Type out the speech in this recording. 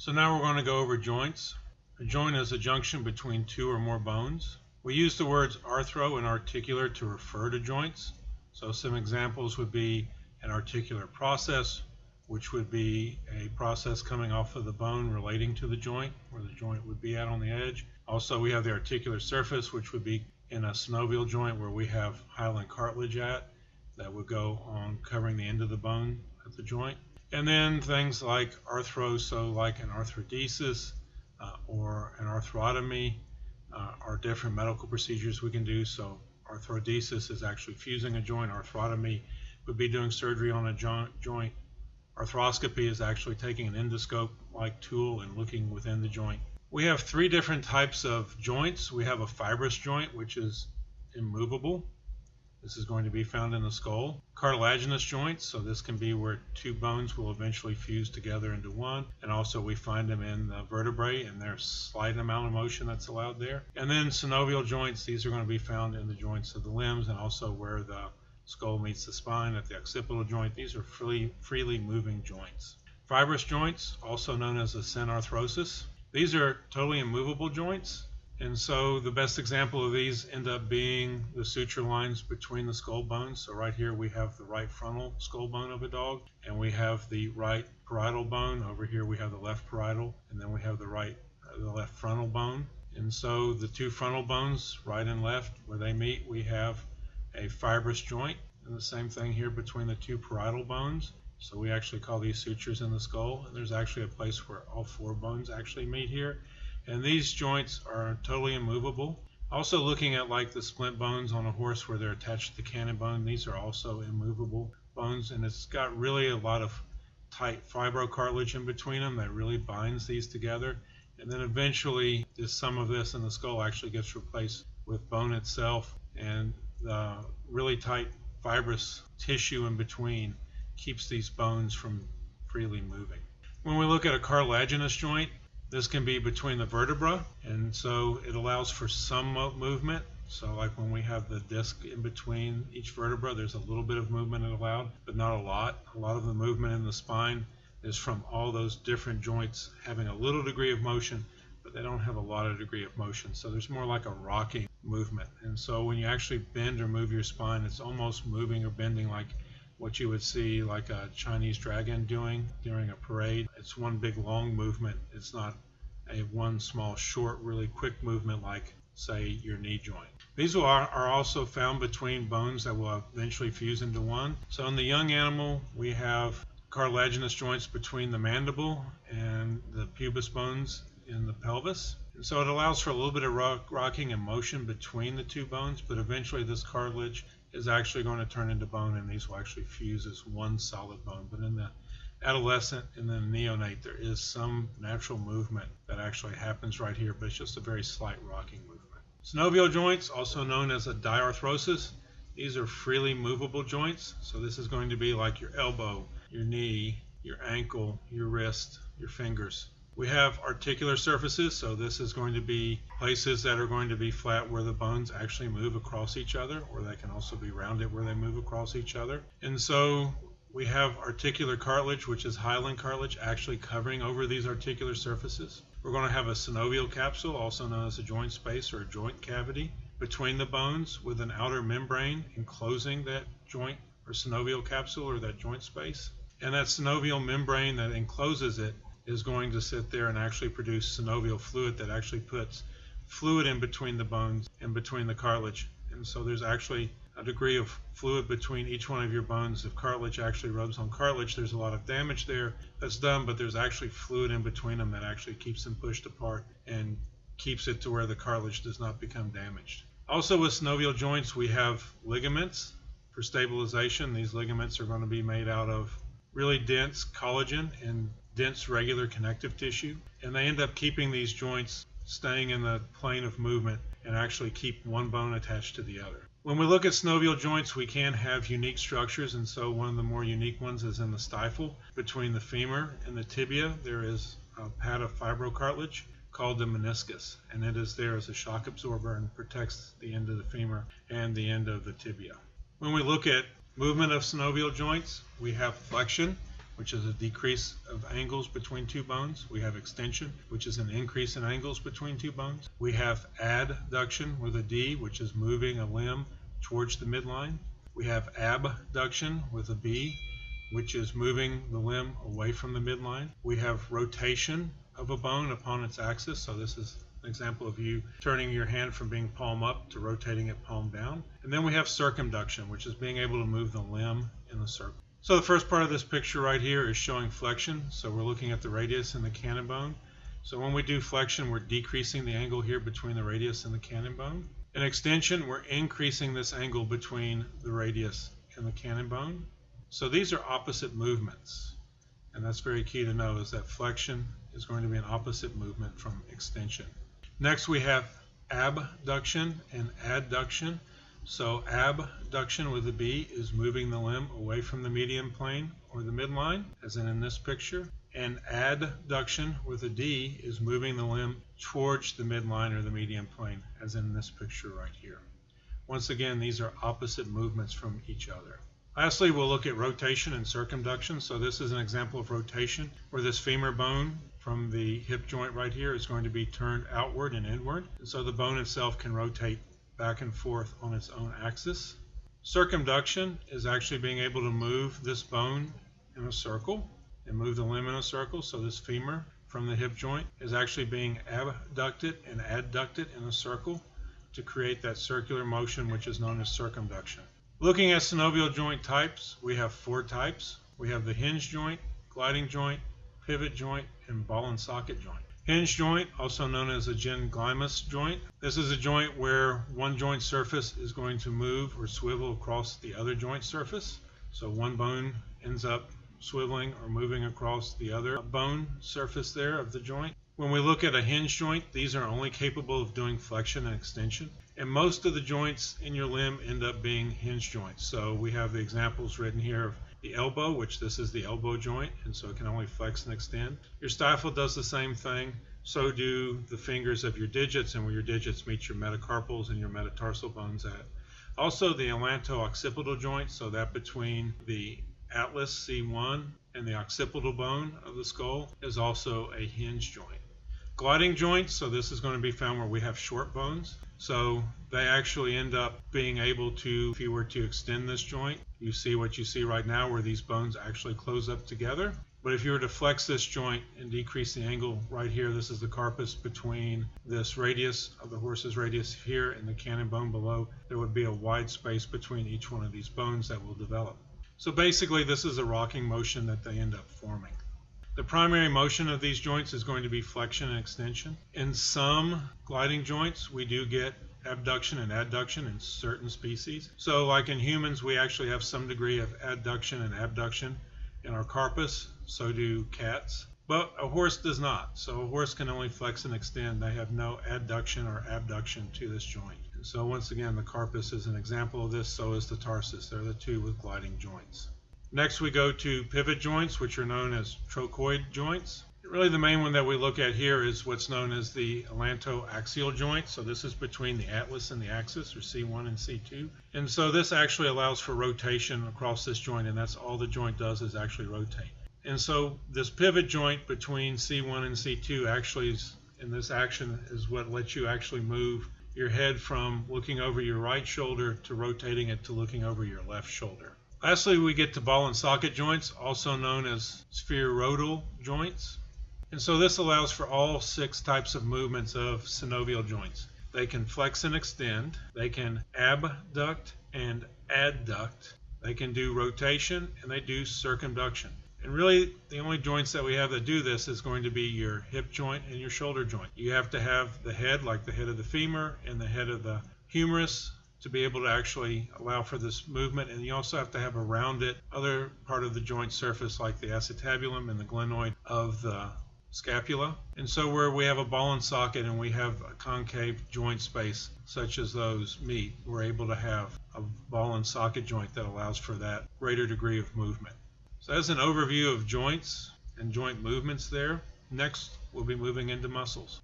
So now we're going to go over joints. A joint is a junction between two or more bones. We use the words arthro and articular to refer to joints. So some examples would be an articular process, which would be a process coming off of the bone relating to the joint, where the joint would be at on the edge. Also, we have the articular surface, which would be in a synovial joint where we have hyaline cartilage at, that would go on covering the end of the bone at the joint. And then things like arthro, so like an arthrodesis or an arthrotomy are different medical procedures we can do. So arthrodesis is actually fusing a joint. Arthrotomy would be doing surgery on a joint. Arthroscopy is actually taking an endoscope-like tool and looking within the joint. We have three different types of joints. We have a fibrous joint, which is immovable. This is going to be found in the skull. Cartilaginous joints, so this can be where two bones will eventually fuse together into one. And also we find them in the vertebrae, and there's slight amount of motion that's allowed there. And then synovial joints, these are going to be found in the joints of the limbs and also where the skull meets the spine at the occipital joint. These are freely moving joints. Fibrous joints, also known as a synarthrosis. These are totally immovable joints. And so the best example of these end up being the suture lines between the skull bones. So right here we have the right frontal skull bone of a dog, and we have the right parietal bone. Over here we have the left parietal, and then we have the left frontal bone. And so the two frontal bones, right and left, where they meet, we have a fibrous joint. And the same thing here between the two parietal bones. So we actually call these sutures in the skull. And there's actually a place where all four bones actually meet here. And these joints are totally immovable. Also looking at like the splint bones on a horse where they're attached to the cannon bone, these are also immovable bones, and it's got really a lot of tight fibrocartilage in between them that really binds these together. And then eventually some of this in the skull actually gets replaced with bone itself, and the really tight fibrous tissue in between keeps these bones from freely moving. When we look at a cartilaginous joint, this can be between the vertebra, and so it allows for some movement. So like when we have the disc in between each vertebra, there's a little bit of movement allowed, but not a lot. A lot of the movement in the spine is from all those different joints having a little degree of motion, but they don't have a lot of degree of motion. So there's more like a rocking movement. And so when you actually bend or move your spine, it's almost moving or bending like what you would see like a Chinese dragon doing during a parade. It's one big long movement. It's not a one small short really quick movement like say your knee joint. These are also found between bones that will eventually fuse into one. So in the young animal we have cartilaginous joints between the mandible and the pubis bones in the pelvis. And so it allows for a little bit of rocking and motion between the two bones, but eventually this cartilage is actually going to turn into bone, and these will actually fuse as one solid bone. But in the adolescent and then neonate, there is some natural movement that actually happens right here, but it's just a very slight rocking movement. Synovial joints, also known as a diarthrosis, these are freely movable joints. So this is going to be like your elbow, your knee, your ankle, your wrist, your fingers. We have articular surfaces, so this is going to be places that are going to be flat where the bones actually move across each other, or they can also be rounded where they move across each other. And so we have articular cartilage, which is hyaline cartilage, actually covering over these articular surfaces. We're going to have a synovial capsule, also known as a joint space or a joint cavity, between the bones with an outer membrane enclosing that joint or synovial capsule or that joint space. And that synovial membrane that encloses it is going to sit there and actually produce synovial fluid that actually puts fluid in between the bones and between the cartilage. And so there's actually a degree of fluid between each one of your bones. If cartilage actually rubs on cartilage, there's a lot of damage there that's done, but there's actually fluid in between them that actually keeps them pushed apart and keeps it to where the cartilage does not become damaged. Also with synovial joints, we have ligaments for stabilization. These ligaments are going to be made out of really dense collagen and dense regular connective tissue, and they end up keeping these joints staying in the plane of movement and actually keep one bone attached to the other. When we look at synovial joints, we can have unique structures, and so one of the more unique ones is in the stifle. Between the femur and the tibia, there is a pad of fibrocartilage called the meniscus, and it is there as a shock absorber and protects the end of the femur and the end of the tibia. When we look at movement of synovial joints, we have flexion, which is a decrease of angles between two bones. We have extension, which is an increase in angles between two bones. We have adduction with a D, which is moving a limb towards the midline. We have abduction with a B, which is moving the limb away from the midline. We have rotation of a bone upon its axis. So this is an example of you turning your hand from being palm up to rotating it palm down. And then we have circumduction, which is being able to move the limb in a circle. So the first part of this picture right here is showing flexion. So we're looking at the radius and the cannon bone. So when we do flexion, we're decreasing the angle here between the radius and the cannon bone. In extension, we're increasing this angle between the radius and the cannon bone. So these are opposite movements. And that's very key to know, is that flexion is going to be an opposite movement from extension. Next we have abduction and adduction. So abduction with a B is moving the limb away from the median plane or the midline, as in this picture. And adduction with a D is moving the limb towards the midline or the median plane, as in this picture right here. Once again, these are opposite movements from each other. Lastly, we'll look at rotation and circumduction. So this is an example of rotation, where this femur bone from the hip joint right here is going to be turned outward and inward. And so the bone itself can rotate back and forth on its own axis. Circumduction is actually being able to move this bone in a circle and move the limb in a circle. So this femur from the hip joint is actually being abducted and adducted in a circle to create that circular motion, which is known as circumduction. Looking at synovial joint types, we have 4 types. We have the hinge joint, gliding joint, pivot joint, and ball and socket joint. Hinge joint, also known as a gynglymous joint. This is a joint where one joint surface is going to move or swivel across the other joint surface. So one bone ends up swiveling or moving across the other bone surface there of the joint. When we look at a hinge joint, these are only capable of doing flexion and extension. And most of the joints in your limb end up being hinge joints. So we have the examples written here of the elbow, which this is the elbow joint, and so it can only flex and extend. Your stifle does the same thing. So do the fingers of your digits, and where your digits meet your metacarpals and your metatarsal bones at. Also the atlanto-occipital joint, so that between the atlas C1 and the occipital bone of the skull is also a hinge joint. Gliding joints, so this is going to be found where we have short bones. So they actually end up being able to, if you were to extend this joint, you see what you see right now where these bones actually close up together. But if you were to flex this joint and decrease the angle right here, this is the carpus between this radius of the horse's radius here and the cannon bone below, there would be a wide space between each one of these bones that will develop. So basically this is a rocking motion that they end up forming. The primary motion of these joints is going to be flexion and extension. In some gliding joints, we do get abduction and adduction in certain species. So like in humans, we actually have some degree of adduction and abduction in our carpus. So do cats. But a horse does not. So a horse can only flex and extend. They have no adduction or abduction to this joint. And so once again, the carpus is an example of this. So is the tarsus. They're the two with gliding joints. Next we go to pivot joints, which are known as trochoid joints. Really the main one that we look at here is what's known as the atlanto-axial joint. So this is between the atlas and the axis, or C1 and C2. And so this actually allows for rotation across this joint, and that's all the joint does is actually rotate. And so this pivot joint between C1 and C2 actually is, in this action, is what lets you actually move your head from looking over your right shoulder to rotating it to looking over your left shoulder. Lastly, we get to ball and socket joints, also known as spheroidal joints. And so this allows for all 6 types of movements of synovial joints. They can flex and extend, they can abduct and adduct, they can do rotation, and they do circumduction. And really, the only joints that we have that do this is going to be your hip joint and your shoulder joint. You have to have the head, like the head of the femur, and the head of the humerus, to be able to actually allow for this movement. And you also have to have a rounded other part of the joint surface, like the acetabulum and the glenoid of the scapula. And so where we have a ball and socket and we have a concave joint space such as those meet, we're able to have a ball and socket joint that allows for that greater degree of movement. So that's an overview of joints and joint movements there. Next, we'll be moving into muscles.